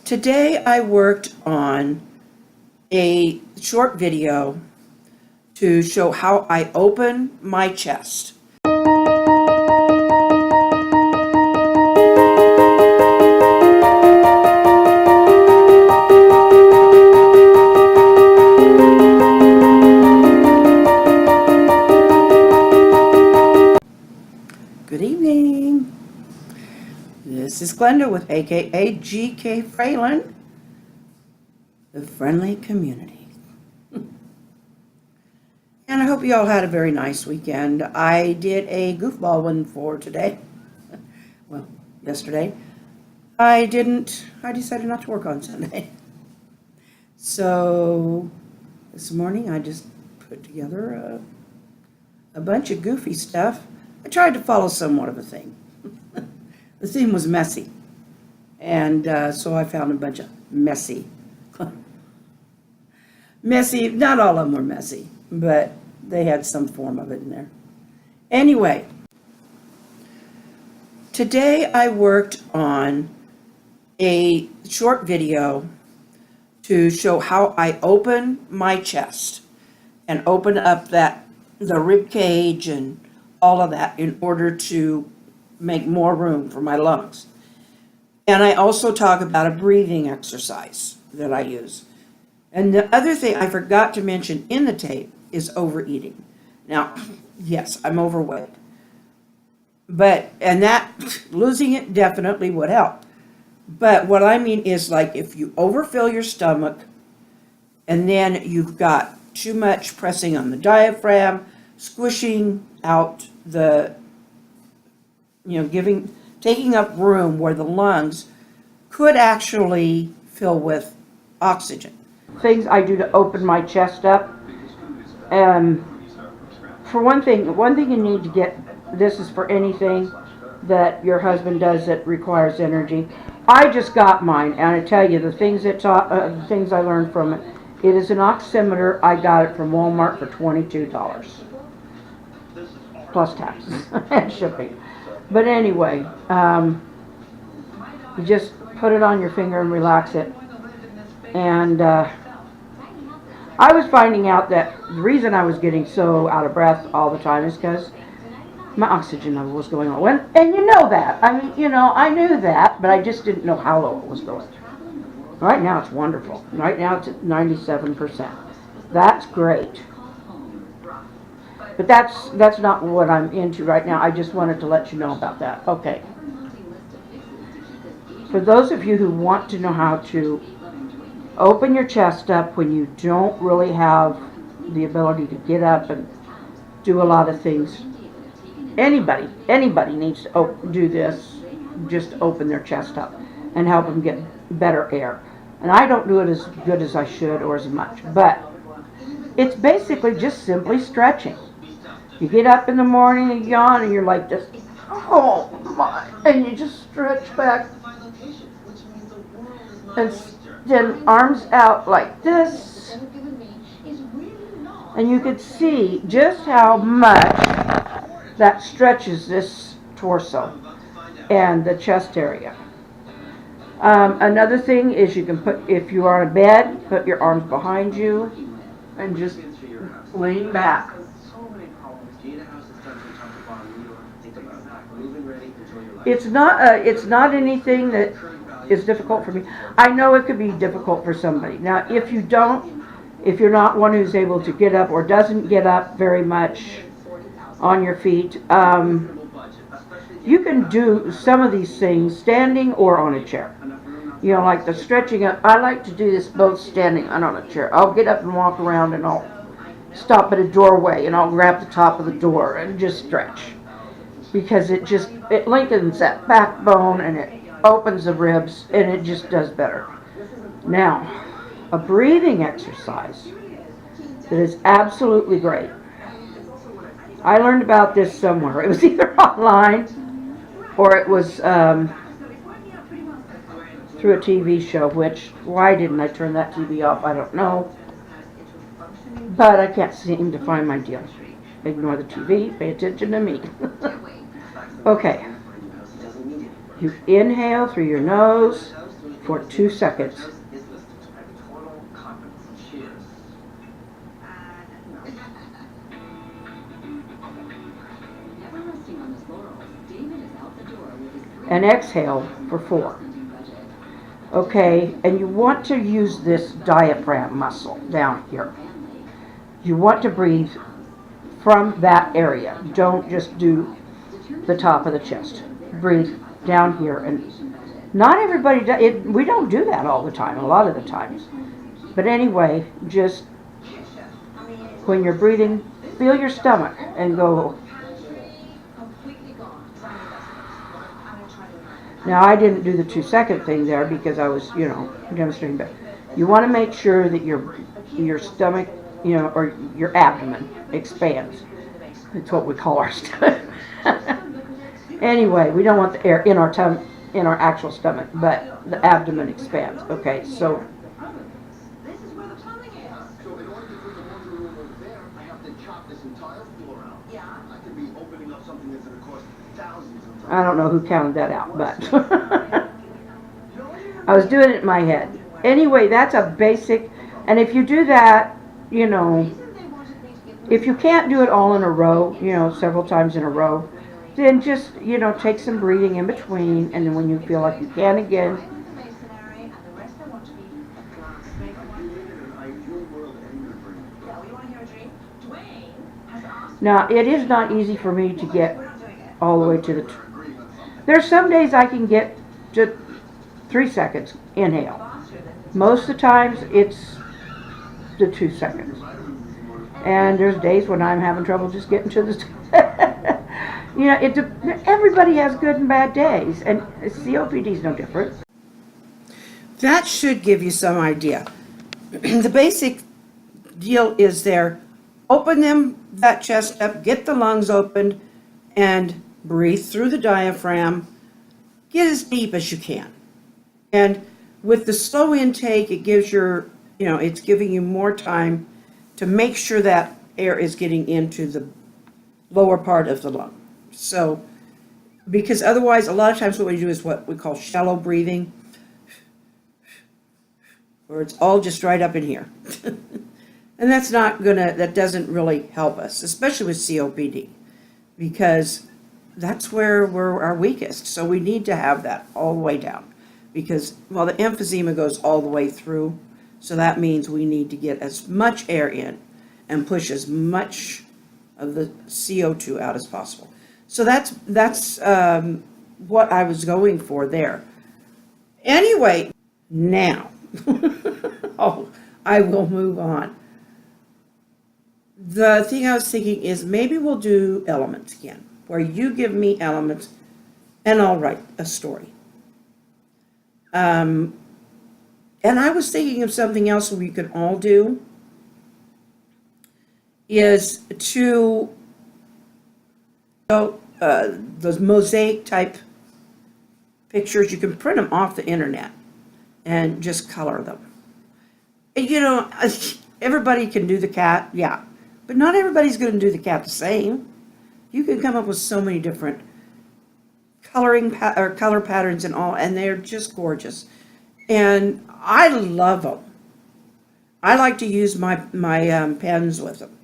Today I worked on a short video to show how I open my chest. Good evening. This is Glenda with aka GK Fralin, the friendly community. And I hope you all had a very nice weekend. I did a goofball one for today. Well, yesterday. I decided not to work on Sunday. So this morning I just put together a bunch of goofy stuff. I tried to follow somewhat of a theme. The theme was messy. And so I found a bunch of messy. Messy, not all of them were messy, but they had some form of it in there. Anyway, today I worked on a short video to show how I open my chest and open up the rib cage and all of that in order to make more room for my lungs. And I also talk about a breathing exercise that I use. And the other thing I forgot to mention in the tape is overeating. Now, yes, I'm overweight. And that, losing it definitely would help. But what I mean is, like, if you overfill your stomach and then you've got too much pressing on the diaphragm, squishing out taking up room where the lungs could actually fill with oxygen. Things I do to open my chest up. For one thing you need to get, this is for anything that your husband does that requires energy. I just got mine, and I tell you, the things I learned from it. It is an oximeter. I got it from Walmart for $22, plus taxes and shipping. But anyway, you just put it on your finger and relax it. And I was finding out that the reason I was getting so out of breath all the time is because my oxygen level was going low. And you know that. I mean, I knew that, but I just didn't know how low it was going. Right now it's wonderful. Right now it's at 97%. That's great. But that's not what I'm into right now. I just wanted to let you know about that. Okay. For those of you who want to know how to open your chest up when you don't really have the ability to get up and do a lot of things, anybody needs to do this. Just open their chest up and help them get better air. And I don't do it as good as I should or as much, but it's basically just simply stretching. You get up in the morning and yawn and you're like this, oh my, and you just stretch back and then arms out like this, and you could see just how much that stretches this torso and the chest area. Another thing is you can if you are in bed, put your arms behind you and just lean back. It's not anything that is difficult for me. I know it could be difficult for somebody. Now, if you're not one who's able to get up or doesn't get up very much on your feet, you can do some of these things standing or on a chair. Like the stretching up. I like to do this both standing and on a chair. I'll get up and walk around and I'll stop at a doorway and I'll grab the top of the door and just stretch. Because it lengthens that backbone and it opens the ribs and it just does better. Now, a breathing exercise that is absolutely great. I learned about this somewhere. It was either online or it was through a TV show, which, why didn't I turn that TV off? I don't know. But I can't seem to find my deal. Ignore the TV, pay attention to me. Okay. You inhale through your nose for 2 seconds. And exhale for 4. Okay, and you want to use this diaphragm muscle down here. You want to breathe from that area. Don't just do the top of the chest. Breathe down here. And not everybody does it. We don't do that all the time, a lot of the times. But anyway, just when you're breathing, feel your stomach and go. Now, I didn't do the 2 second thing there because I was, demonstrating, but you want to make sure that your stomach, or your abdomen expands. It's what we call our stomach. Anyway, we don't want the air in our actual stomach, but the abdomen expands. Okay, so. I don't know who counted that out, but I was doing it in my head. Anyway, that's a basic, and if you do that, if you can't do it all in a row, several times in a row, then just, take some breathing in between, and then when you feel like you can again, now it is not easy for me to get all the way to the there's some days I can get to 3 seconds inhale. Most of the times it's the 2 seconds. And there's days when I'm having trouble just getting to the everybody has good and bad days, and COPD is no different. That should give you some idea. The basic deal is there. Open that chest up, get the lungs opened, and breathe through the diaphragm. Get as deep as you can. And with the slow intake, it gives it's giving you more time to make sure that air is getting into the lower part of the lung. So, because otherwise, a lot of times what we do is what we call shallow breathing, where it's all just right up in here. And that doesn't really help us, especially with COPD, because that's where we're our weakest. So we need to have that all the way down, because, the emphysema goes all the way through. So that means we need to get as much air in and push as much of the CO2 out as possible. So that's what I was going for there. Anyway, now, I will move on. The thing I was thinking is maybe we'll do elements again, where you give me elements and I'll write a story. And I was thinking of something else we could all do, is to those mosaic type pictures. You can print them off the internet and just color them. Everybody can do the cat, yeah, but not everybody's going to do the cat the same. You can come up with so many different color patterns and all, and they're just gorgeous. And I love them. I like to use my pens with them,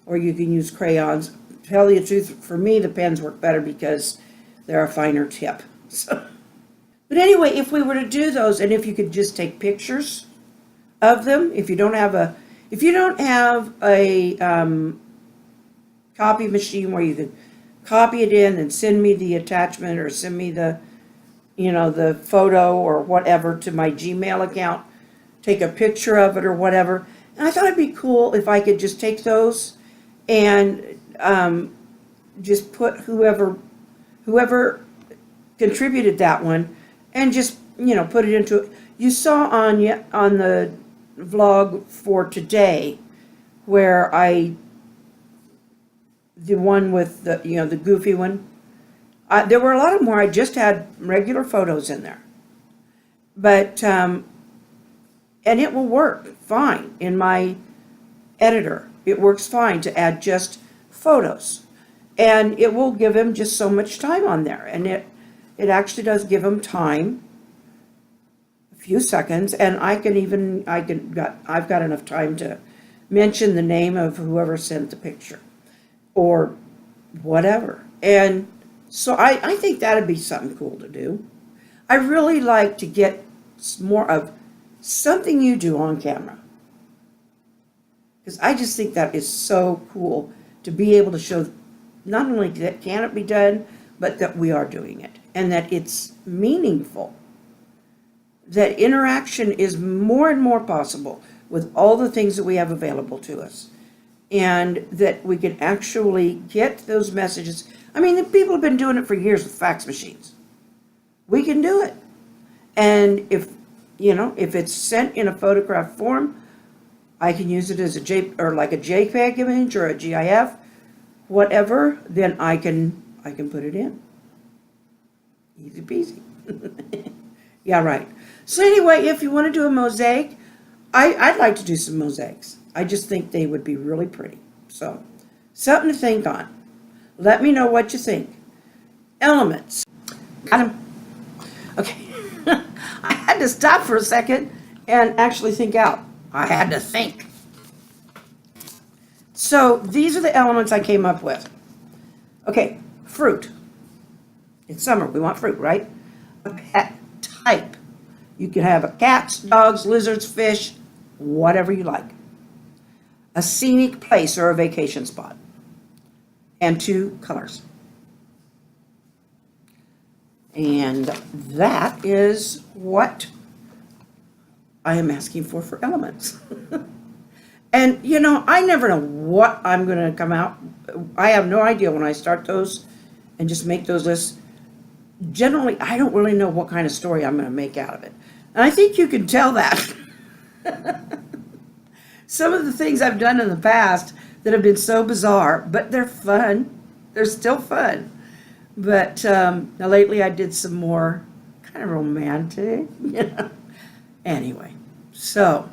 or you can use crayons. To tell you the truth, for me, the pens work better because they're a finer tip. So, but anyway, if we were to do those, and if you could just take pictures of them, if you don't have a copy machine where you could copy it in and send me the attachment, or send me the photo or whatever to my Gmail account, take a picture of it or whatever. And I thought it'd be cool if I could just take those and just put whoever contributed that one, and just put it into it. You saw on the vlog for today where the one with the goofy one. There were a lot of more. I just had regular photos in there, but and it will work fine in my editor. It works fine to add just photos, and it will give him just so much time on there, and it actually does give him time few seconds, and I've got enough time to mention the name of whoever sent the picture or whatever. And so I think that'd be something cool to do. I really like to get more of something you do on camera, because I just think that is so cool to be able to show not only that can it be done, but that we are doing it and that it's meaningful, that interaction is more and more possible with all the things that we have available to us, and that we can actually get those messages. I mean, the people have been doing it for years with fax machines. We can do it. And if it's sent in a photograph form, I can use it as a like a JPEG image or a GIF, whatever, then I can put it in. Easy peasy. Yeah, right. So anyway, if you want to do a mosaic, I'd like to do some mosaics. I just think they would be really pretty. So, something to think on. Let me know what you think. Elements. Got 'em? Okay. I had to stop for a second and actually think out. I had to think. So, these are the elements I came up with. Okay, fruit. It's summer, we want fruit, right? A pet type. You can have cats, dogs, lizards, fish, whatever you like. A scenic place or a vacation spot. And 2 colors. And that is what I am asking for elements. And, I never know what I'm going to come out. I have no idea when I start those and just make those lists. Generally, I don't really know what kind of story I'm going to make out of it. And I think you can tell that. Some of the things I've done in the past that have been so bizarre, but they're fun. They're still fun. But now lately I did some more kind of romantic, Anyway, so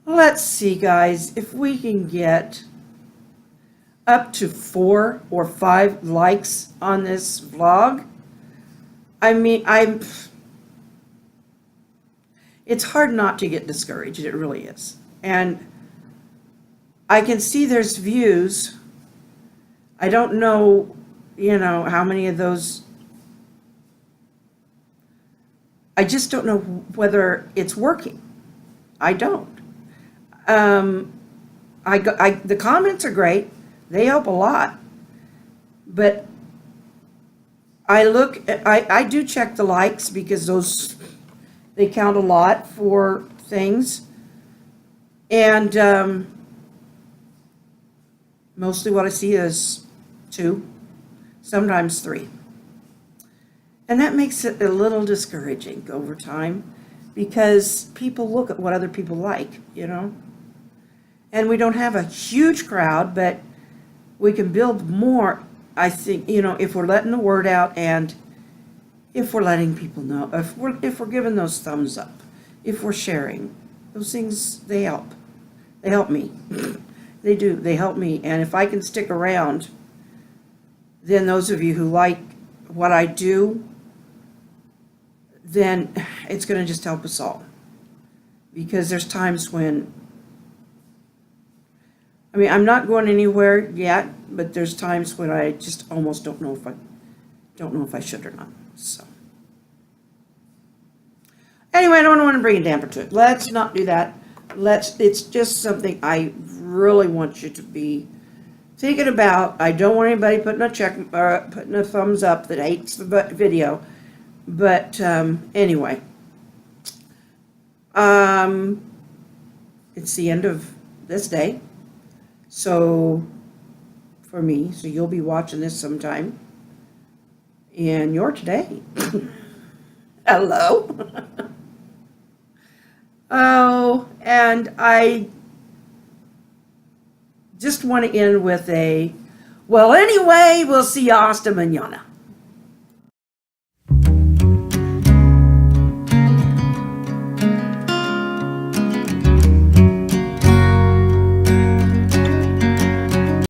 let's see, guys, if we can get up to 4 or 5 likes on this vlog. I mean, it's hard not to get discouraged. It really is. And I can see there's views. I don't know, how many of those. I just don't know whether it's working. I don't. The comments are great. They help a lot. But I do check the likes because they count a lot for things. And mostly what I see is 2, sometimes 3. And that makes it a little discouraging over time because people look at what other people like, And we don't have a huge crowd, but we can build more, I think, if we're letting the word out and if we're letting people know, if we're giving those thumbs up, if we're sharing, those things, they help. They help me. They do. They help me. And if I can stick around, then those of you who like what I do, then it's going to just help us all. Because there's times when, I'm not going anywhere yet, but there's times when I just almost don't know if I should or not. So anyway, I don't want to bring a damper to it. Let's not do that. It's just something I really want you to be thinking about. I don't want anybody putting a thumbs up that hates the video. But anyway, it's the end of this day. So for me, so you'll be watching this sometime in your today. Hello. Oh, and I just want to end with well, anyway, we'll see you hasta mañana.